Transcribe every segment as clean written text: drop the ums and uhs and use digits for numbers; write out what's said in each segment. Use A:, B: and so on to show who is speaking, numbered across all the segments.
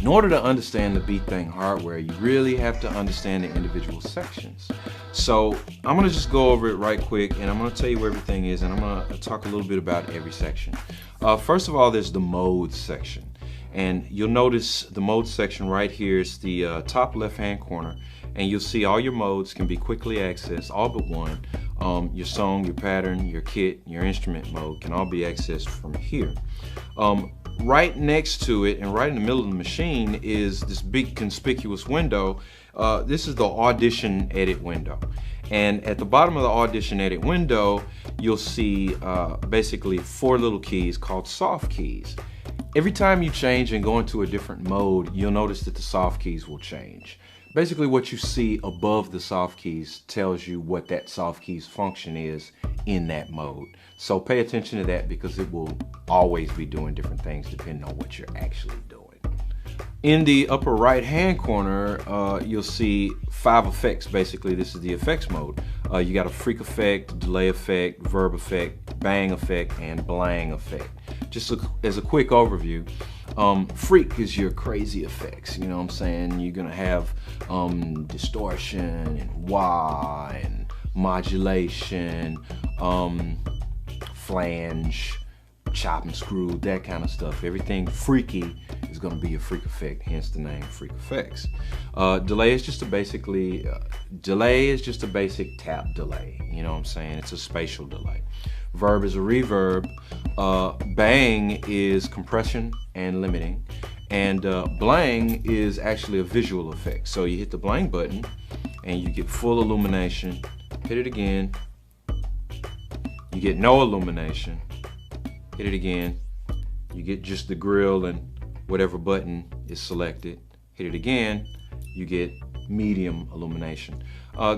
A: In order to understand the beat thing hardware, you really have to understand the individual sections. So I'm gonna just go over it right quick, and I'm gonna tell you where everything is, and I'm gonna talk a little bit about every section. First of all, there's the modes section. And you'll notice the mode section right here is the top left-hand corner, and you'll see all your modes can be quickly accessed, all but one. Your song, your pattern, your kit, your instrument mode can all be accessed from here. Right next to it and right in the middle of the machine is this big conspicuous window. This is the audition edit window. And at the bottom of the audition edit window, you'll see basically 4 little keys called soft keys. Every time you change and go into a different mode, you'll notice that the soft keys will change. Basically what you see above the soft keys tells you what that soft keys function is in that mode. So pay attention to that because it will always be doing different things depending on what you're actually doing. In the upper right hand corner, you'll see 5 effects. Basically, this is the effects mode. You got a freak effect, delay effect, verb effect, bang effect, and blang effect. Just as a quick overview, freak is your crazy effects. You know what I'm saying? You're gonna have distortion and wah and modulation, flange, chop and screw, that kind of stuff. Everything freaky is going to be a freak effect, hence the name freak effects. Delay is just a basic tap delay. You know what I'm saying? It's a spatial delay. Verb is a reverb. Bang is compression and limiting. And blang is actually a visual effect. So you hit the blang button and you get full illumination. Hit it again. You get no illumination. Hit it again. You get just the grill and whatever button is selected. Hit it again. You get medium illumination.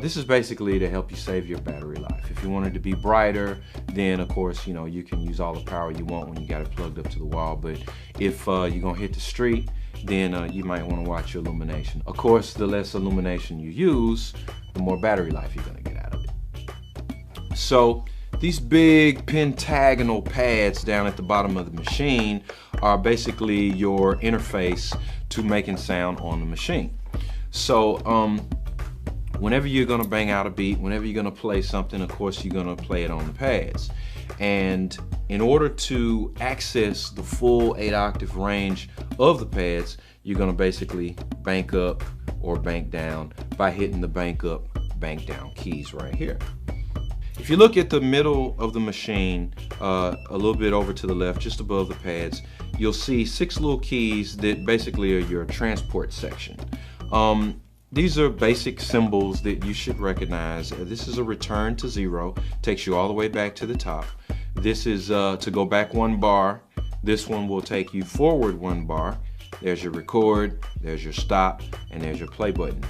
A: This is basically to help you save your battery life. If you want it to be brighter, then of course, you know, you can use all the power you want when you got it plugged up to the wall. But if you're gonna hit the street, then you might want to watch your illumination. Of course, the less illumination you use, the more battery life you're gonna get out of it. So these big pentagonal pads down at the bottom of the machine are basically your interface to making sound on the machine. So whenever you're gonna bang out a beat, whenever you're gonna play something, of course you're gonna play it on the pads. And in order to access the full 8-octave range of the pads, you're gonna basically bank up or bank down by hitting the bank up, bank down keys right here. If you look at the middle of the machine, a little bit over to the left, just above the pads, you'll see 6 little keys that basically are your transport section. These are basic symbols that you should recognize. This is a return to 0, takes you all the way back to the top. This is to go back 1 bar. This one will take you forward 1 bar. There's your record, there's your stop, and there's your play button.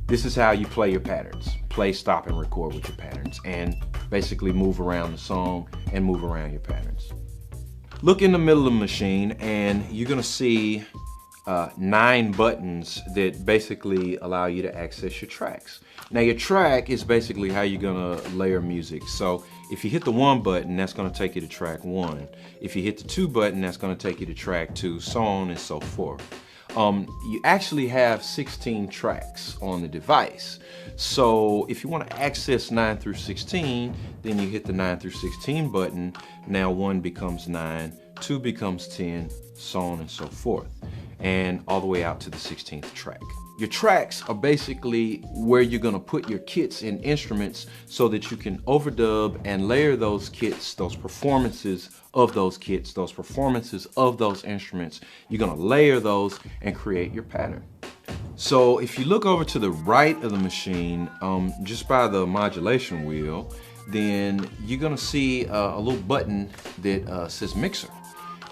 A: This is how you play your patterns. Play, stop, and record with your patterns, and basically move around the song and move around your patterns. Look in the middle of the machine and you're gonna see 9 buttons that basically allow you to access your tracks. Now your track is basically how you're gonna layer music. So if you hit the 1 button, that's gonna take you to track 1. If you hit the 2 button, that's gonna take you to track 2, so on and so forth. You actually have 16 tracks on the device. So if you want to access 9 through 16, then you hit the 9 through 16 button. Now 1 becomes 9, 2 becomes 10, so on and so forth, and all the way out to the 16th track. Your tracks are basically where you're gonna put your kits and instruments so that you can overdub and layer those kits, those performances of those kits, those performances of those instruments. You're gonna layer those and create your pattern. So if you look over to the right of the machine, just by the modulation wheel, then you're gonna see a little button that says mixer.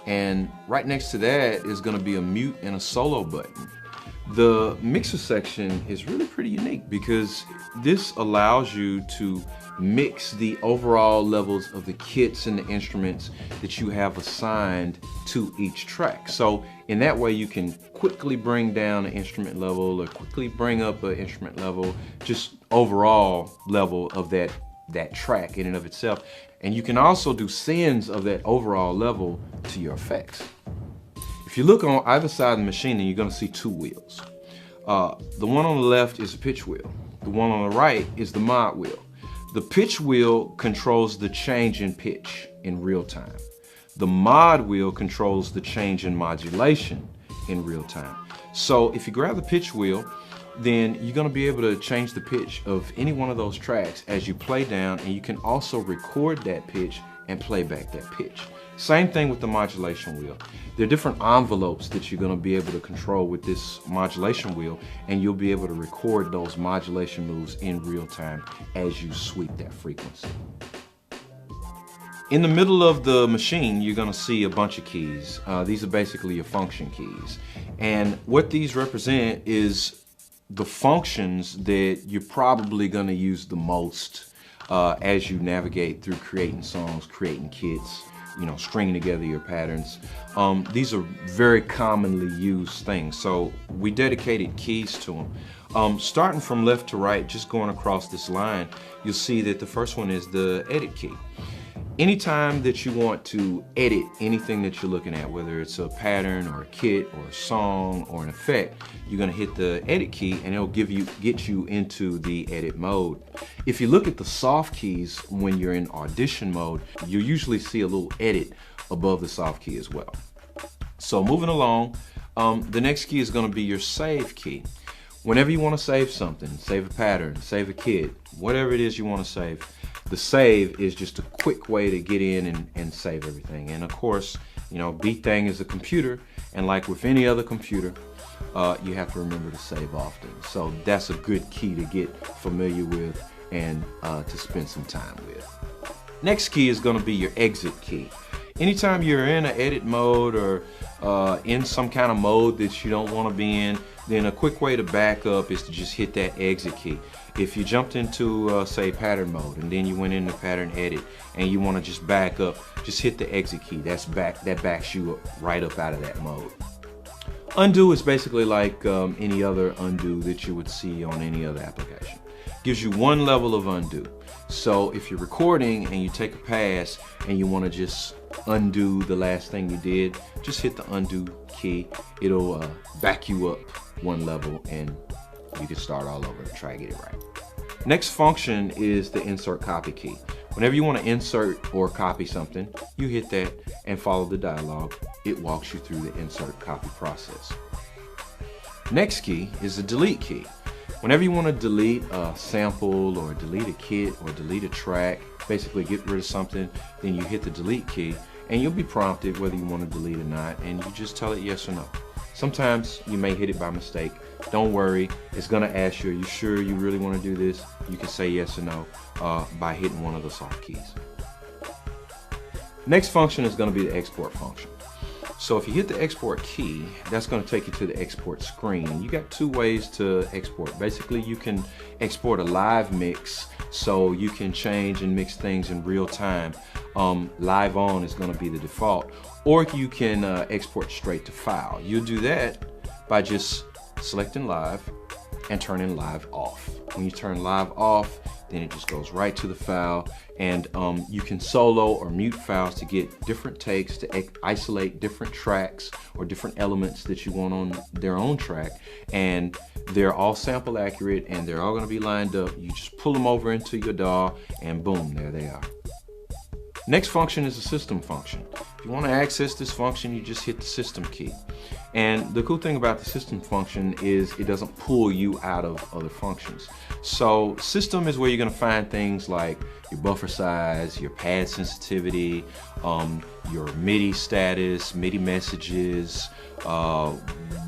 A: And right next to that is gonna be a mute and a solo button. The mixer section is really pretty unique because this allows you to mix the overall levels of the kits and the instruments that you have assigned to each track. So in that way you can quickly bring down an instrument level or quickly bring up an instrument level, just overall level of that track in and of itself. And you can also do sends of that overall level to your effects. If you look on either side of the machine, then you're gonna see two wheels. The one on the left is the pitch wheel. The one on the right is the mod wheel. The pitch wheel controls the change in pitch in real time. The mod wheel controls the change in modulation in real time. So if you grab the pitch wheel, then you're gonna be able to change the pitch of any one of those tracks as you play down, and you can also record that pitch and play back that pitch. Same thing with the modulation wheel. There are different envelopes that you're gonna be able to control with this modulation wheel, and you'll be able to record those modulation moves in real time as you sweep that frequency. In the middle of the machine, you're gonna see a bunch of keys. These are basically your function keys. And what these represent is the functions that you're probably gonna use the most as you navigate through creating songs, creating kits, stringing together your patterns. These are very commonly used things, so we dedicated keys to them. Starting from left to right, just going across this line, you'll see that the first one is the edit key. Anytime that you want to edit anything that you're looking at, whether it's a pattern or a kit or a song or an effect, you're gonna hit the edit key and it'll get you into the edit mode. If you look at the soft keys when you're in audition mode, you usually see a little edit above the soft key as well. So moving along, the next key is gonna be your save key. Whenever you wanna save something, save a pattern, save a kit, whatever it is you wanna save, the save is just a quick way to get in and save everything. And of course, Beatthing is a computer, and like with any other computer, you have to remember to save often. So that's a good key to get familiar with and to spend some time with. Next key is gonna be your exit key. Anytime you're in an edit mode or in some kind of mode that you don't wanna be in, then a quick way to back up is to just hit that exit key. If you jumped into, say, pattern mode, and then you went into pattern edit, and you want to just back up, just hit the exit key. That backs you right up out of that mode. Undo is basically like any other undo that you would see on any other application. Gives you one level of undo. So if you're recording and you take a pass and you want to just undo the last thing you did, just hit the undo key. It'll back you up one level and you can start all over and try to get it right. Next function is the insert copy key. Whenever you want to insert or copy something, you hit that and follow the dialog. It walks you through the insert copy process. Next key is the delete key. Whenever you want to delete a sample or delete a kit or delete a track, basically get rid of something, then you hit the delete key and you'll be prompted whether you want to delete or not, and you just tell it yes or no. Sometimes you may hit it by mistake. Don't worry, it's gonna ask you, are you sure you really want to do this? You can say yes or no by hitting one of the soft keys. Next function is gonna be the export function. So if you hit the export key, that's gonna take you to the export screen. You got two ways to export. Basically, you can export a live mix, so you can change and mix things in real time. Live on is gonna be the default. Or you can export straight to file. You'll do that by just selecting live and turning live off. When you turn live off, then it just goes right to the file, and you can solo or mute files to get different takes, to isolate different tracks or different elements that you want on their own track, and they're all sample accurate and they're all gonna be lined up. You just pull them over into your DAW and boom, there they are. Next function is the system function. If you want to access this function, you just hit the system key. And the cool thing about the system function is it doesn't pull you out of other functions. So system is where you're going to find things like your buffer size, your pad sensitivity, your MIDI status, MIDI messages,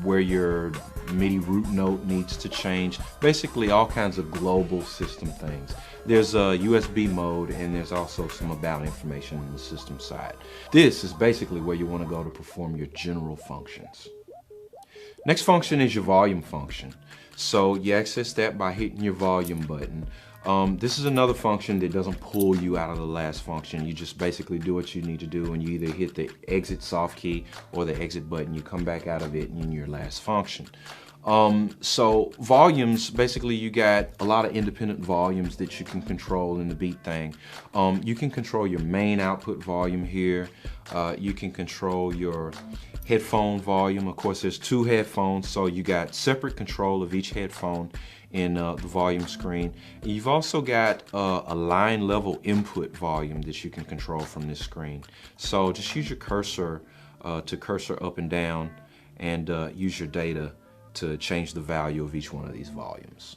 A: where your MIDI root note needs to change, basically all kinds of global system things. There's a USB mode, and there's also some about information on the system side. This is basically where you want to go to perform your general functions. Next function is your volume function. So you access that by hitting your volume button. This is another function that doesn't pull you out of the last function. You just basically do what you need to do, and you either hit the exit soft key or the exit button. You come back out of it in your last function. So volumes, basically you got a lot of independent volumes that you can control in the beat thing. You can control your main output volume here. You can control your headphone volume. Of course, there's 2 headphones, so you got separate control of each headphone in the volume screen. And you've also got a line level input volume that you can control from this screen. So just use your cursor to cursor up and down, and use your data to change the value of each one of these volumes.